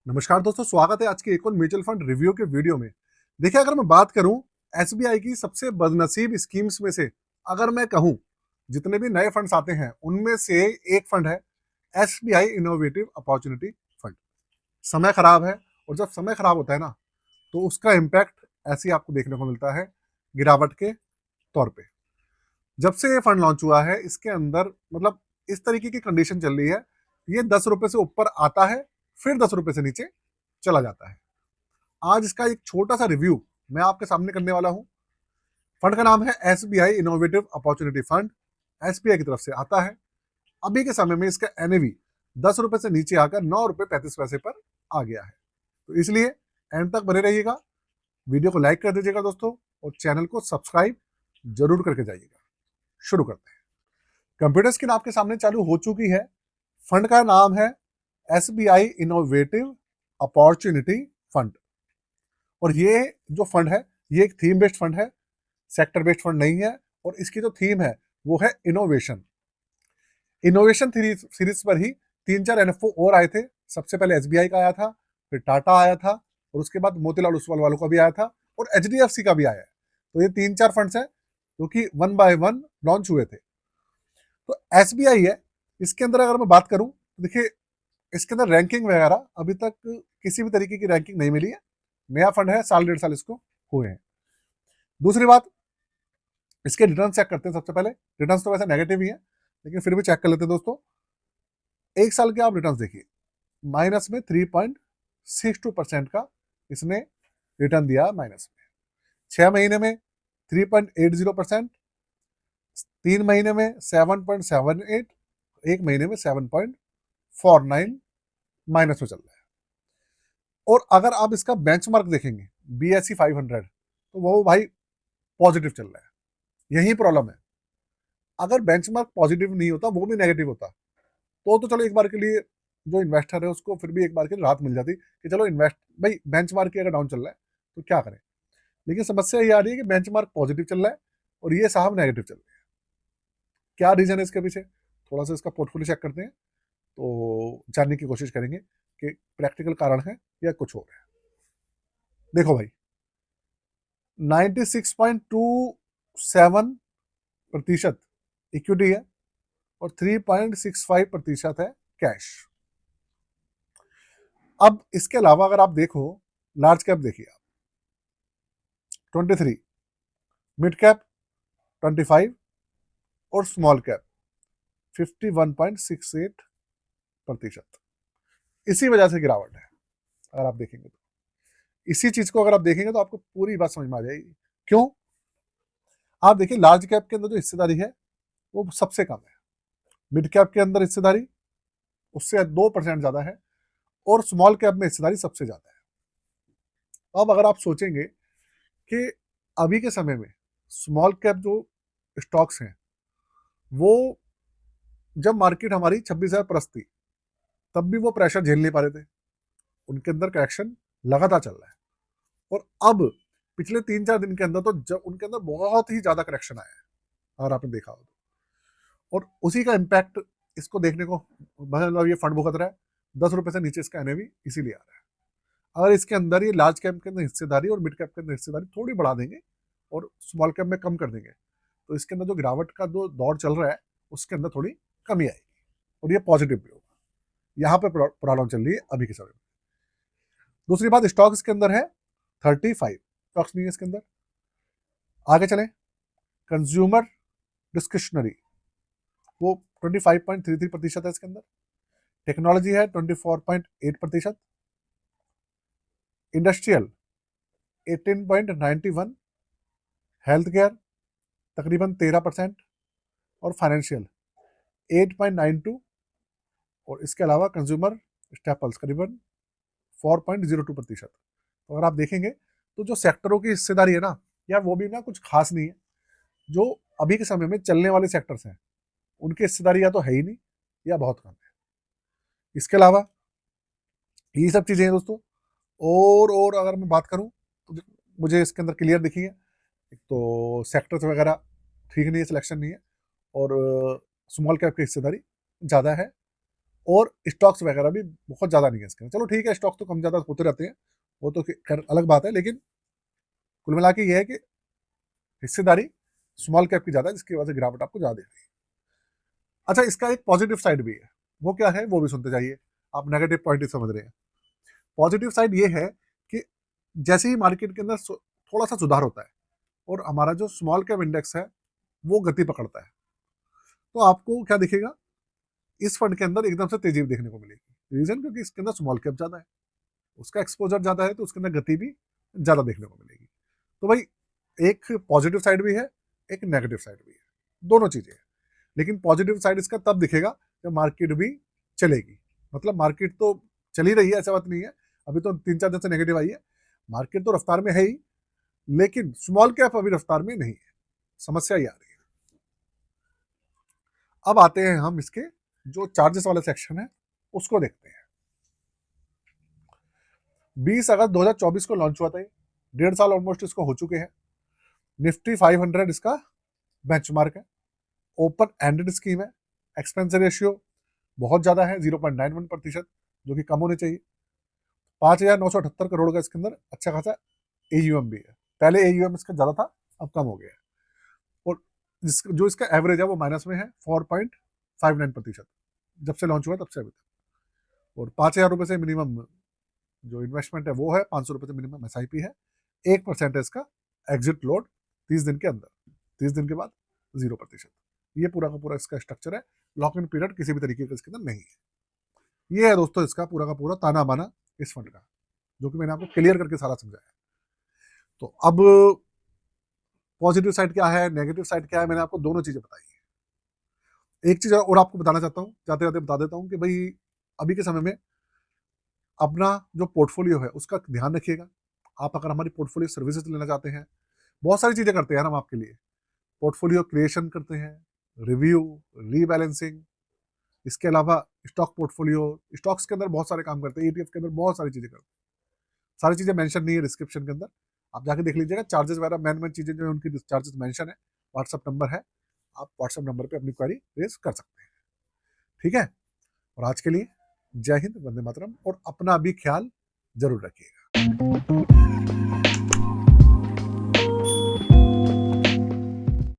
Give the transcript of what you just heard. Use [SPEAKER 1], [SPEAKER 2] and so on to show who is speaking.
[SPEAKER 1] नमस्कार दोस्तों, स्वागत है आज के एक और म्यूचुअल फंड रिव्यू के वीडियो में। देखिए, अगर मैं बात करूं एसबीआई की सबसे बदनसीब स्कीम्स में से, अगर मैं कहूं जितने भी नए फंड्स आते हैं उनमें से एक फंड है एसबीआई इनोवेटिव अपॉर्चुनिटी फंड। समय खराब है, और जब समय खराब होता है ना, तो उसका इम्पैक्ट ऐसे ही आपको देखने को मिलता है, गिरावट के तौर पे। जब से ये फंड लॉन्च हुआ है, इसके अंदर मतलब इस तरीके की कंडीशन चल रही है, ये 10 रुपए से ऊपर आता है, फिर 10 रुपए से नीचे चला जाता है। आज इसका एक छोटा सा रिव्यू मैं आपके सामने करने वाला हूं। फंड का नाम है SBI innovative opportunity fund. SBI की तरफ से आता है। अभी के समय में इसका एनएवी 10 रुपए से नीचे आकर 9 रुपए 35 पैसे पर आ गया है। तो इसलिए एंड तक बने रहिएगा, वीडियो को लाइक कर दीजिएगा दोस्तों, और चैनल को सब्सक्राइब जरूर करके जाइएगा। शुरू करते हैं। कंप्यूटर स्क्रीन आपके सामने चालू हो चुकी है। फंड का नाम है एसबीआई इनोवेटिव अपॉर्चुनिटी फंड, और ये जो फंड है, ये एक थीम बेस्ड फंड है, सेक्टर बेस्ड फंड नहीं है। और इसकी जो थीम है वो है इनोवेशन। इनोवेशन सीरीज पर ही 3-4 एनएफओ और आए थे। सबसे पहले एसबीआई का आया था, फिर टाटा आया था, और उसके बाद मोतीलाल ओसवाल वालों का भी आया था, और एचडीएफसी का भी आया है। तो ये 3-4 फंड्स हैं जो कि वन बाय वन लॉन्च हुए थे। तो एसबीआई है, इसके अंदर अगर मैं बात करूं तो देखिए, इसके अंदर रैंकिंग वगैरह अभी तक किसी भी तरीके की रैंकिंग नहीं मिली है। नया फंड है, साल 1.5 साल इसको हुए हैं। दूसरी बात, इसके रिटर्न चेक करते हैं। सबसे पहले रिटर्न तो वैसे नेगेटिव ही है, लेकिन फिर भी चेक कर लेते हैं दोस्तों। एक साल के आप रिटर्न देखिए, माइनस में 3.62% का इसने रिटर्न दिया माइनस में। 6 महीने में 3.80%, 3 महीने में 7.78, 1 महीने में 7.49 माइनस में चल रहा है। और अगर आप इसका बेंचमार्क देखेंगे BSE 500, तो वो भाई पॉजिटिव चल रहा है। यही प्रॉब्लम है, अगर बेंचमार्क पॉजिटिव नहीं होता, वो भी नेगेटिव होता, तो चलो एक बार के लिए जो इन्वेस्टर है उसको फिर भी एक बार के लिए राहत मिल जाती कि चलो इन्वेस्ट भाई, बेंचमार्क अगर डाउन चल रहा है तो क्या करें। लेकिन समस्या ये आ रही है कि बेंचमार्क पॉजिटिव चल रहा है और ये साहब नेगेटिव चल रहे हैं। क्या रीजन है इसके पीछे, थोड़ा सा इसका पोर्टफोलियो चेक करते हैं, तो जानने की कोशिश करेंगे कि प्रैक्टिकल कारण है या कुछ और है। देखो भाई, 96.27% इक्विटी है, और 3.65% है कैश। अब इसके अलावा अगर आप देखो, लार्ज कैप देखिए आप 23, मिड कैप 25, और स्मॉल कैप 51.68%। इसी वजह से गिरावट है। अगर आप देखेंगे तो इसी चीज को अगर आप देखेंगे तो आपको पूरी बात समझ में आ जाएगी। क्यों? आप देखिए, लार्ज कैप के अंदर जो हिस्सेदारी है वो सबसे कम है, मिड कैप के अंदर हिस्सेदारी उससे 2% ज्यादा है, और स्मॉल कैप में हिस्सेदारी सबसे ज्यादा है। अब अगर आप सोचेंगे कि अभी के समय में स्मॉल कैप जो स्टॉक्स हैं, वो जब मार्केट हमारी 26,000 प्लस थी, तब भी वो प्रेशर झेल नहीं पा रहे थे, उनके अंदर करेक्शन लगातार चल रहा है। और अब पिछले 3-4 दिन के अंदर तो जब उनके अंदर बहुत ही ज्यादा करेक्शन आया है, अगर आपने देखा हो तो। और उसी का इम्पैक्ट इसको देखने को, मतलब ये फंड भुगत रहा है। 10 रुपए से नीचे इसका एनएवी इसीलिए आ रहा है। अगर इसके अंदर ये लार्ज कैप के अंदर हिस्सेदारी और मिड कैप के अंदर हिस्सेदारी थोड़ी बढ़ा देंगे और स्मॉल कैप में कम कर देंगे, तो इसके अंदर जो गिरावट का जो दौर चल रहा है उसके अंदर थोड़ी कमी आएगी, और ये पॉजिटिव भी होगा। यहाँ पे प्रॉब्लम चल रही है अभी के समय में। दूसरी बात, स्टॉक इसके अंदर है 35 स्टॉक्स नहीं है इसके अंदर। आगे चले, कंज्यूमर डिस्क्रिशनरी वो 25.33% है इसके अंदर। टेक्नोलॉजी है 24.8%। इंडस्ट्रियल 18.91, हेल्थ केयर तकरीबन 13%, और फाइनेंशियल 8.92, और इसके अलावा कंज्यूमर स्टेपल्स करीबन 4.02%। तो अगर आप देखेंगे तो जो सेक्टरों की हिस्सेदारी है ना यार, वो भी ना कुछ खास नहीं है। जो अभी के समय में चलने वाले सेक्टर्स हैं उनकी हिस्सेदारी या तो है ही नहीं, या बहुत कम है। इसके अलावा ये सब चीजें हैं दोस्तों। और अगर मैं बात करूं तो मुझे इसके अंदर क्लियर दिखी है। एक तो सेक्टर्स वगैरह ठीक नहीं है, सिलेक्शन नहीं है, और स्मॉल कैप की हिस्सेदारी ज़्यादा है, और स्टॉक्स वगैरह भी बहुत ज़्यादा नहीं है इसके अंदर। चलो ठीक है, स्टॉक्स तो कम ज़्यादा होते रहते हैं, वो तो खैर अलग बात है, लेकिन कुल मिला के ये है कि हिस्सेदारी स्मॉल कैप की ज़्यादा है, जिसकी वजह से गिरावट आपको ज़्यादा दिख रही है। अच्छा, इसका एक पॉजिटिव साइड भी है, वो क्या है वो भी सुनते जाइए। आप नेगेटिव पॉइंट ही समझ रहे हैं। पॉजिटिव साइड ये है कि जैसे ही मार्केट के अंदर थोड़ा सा सुधार होता है और हमारा जो स्मॉल कैप इंडेक्स है वो गति पकड़ता है, तो आपको क्या दिखेगा, इस फंड के अंदर एकदम से तेजी देखने को मिलेगी। रीजन क्योंकि इसके अंदर स्मॉल कैप ज्यादा है, उसका एक्सपोजर ज्यादा है, तो उसके अंदर गति भी ज्यादा देखने को मिलेगी। तो भाई एक पॉजिटिव साइड भी है, एक नेगेटिव साइड भी है, दोनों चीजें हैं। लेकिन पॉजिटिव साइड इसका तब दिखेगा जब मार्केट भी चलेगी। मतलब मार्केट तो चल ही रही है, ऐसा बात नहीं है, अभी तो 3-4 दिन से नेगेटिव आई है। मार्केट तो रफ्तार में है ही, लेकिन स्मॉल कैप अभी रफ्तार में नहीं है, समस्या ही आ रही है। अब आते हैं हम इसके जो चार्जेस वाला सेक्शन है उसको देखते हैं। 20 अगस्त 2024 को लॉन्च हुआ था, 1.5 साल ऑलमोस्ट इसको हो चुके हैं। निफ्टी 500 इसका बेंचमार्क है, ओपन एंडेड स्कीम है, एक्सपेंस रेशियो बहुत ज्यादा है 0.91%, जो कि कम होने चाहिए। 5,978 करोड़ का इसके अंदर अच्छा खासा एयूएम भी है। पहले एयूएम इसका ज्यादा था, अब कम हो गया है। और जो इसका एवरेज है वो माइनस में है 4.59%, जब से लॉन्च हुआ तब से अभी तक। और 5,000 रुपये से मिनिमम जो इन्वेस्टमेंट है वो है, 500 रुपये से मिनिमम SIP है। 1% है इसका एग्जिट लोड 30 दिन के अंदर, 30 दिन के बाद 0%। ये पूरा का पूरा इसका स्ट्रक्चर है। लॉक इन पीरियड किसी भी तरीके का इसके अंदर नहीं है। ये है दोस्तों इसका पूरा का पूरा ताना बाना इस फंड का, जो कि मैंने आपको क्लियर करके सारा समझाया। तो अब पॉजिटिव साइड क्या है, नेगेटिव साइड क्या है, मैंने आपको दोनों चीजें बताई है। एक चीज और आपको बताना चाहता हूँ, जाते जाते बता देता हूँ कि भाई अभी के समय में अपना जो पोर्टफोलियो है उसका ध्यान रखिएगा। आप अगर हमारी पोर्टफोलियो सर्विसेज लेना चाहते हैं, बहुत सारी चीजें करते हैं हम आपके लिए। पोर्टफोलियो क्रिएशन करते हैं, रिव्यू, रीबैलेंसिंग, इसके अलावा स्टॉक पोर्टफोलियो, स्टॉक्स के अंदर बहुत सारे काम करते हैं, ETF के अंदर बहुत सारी चीजें करते हैं। सारी चीजें मेंशन नहीं है डिस्क्रिप्शन के अंदर, आप जाके देख लीजिएगा। चार्जेस वगैरह मेन मेन चीजें जो है उनकी चार्जेस मेंशन है। व्हाट्सअप नंबर है, आप व्हाट्सअप नंबर पे अपनी क्वेरी रेज कर सकते हैं। ठीक है, और आज के लिए जय हिंद, वंदे मातरम, और अपना भी ख्याल जरूर रखिएगा।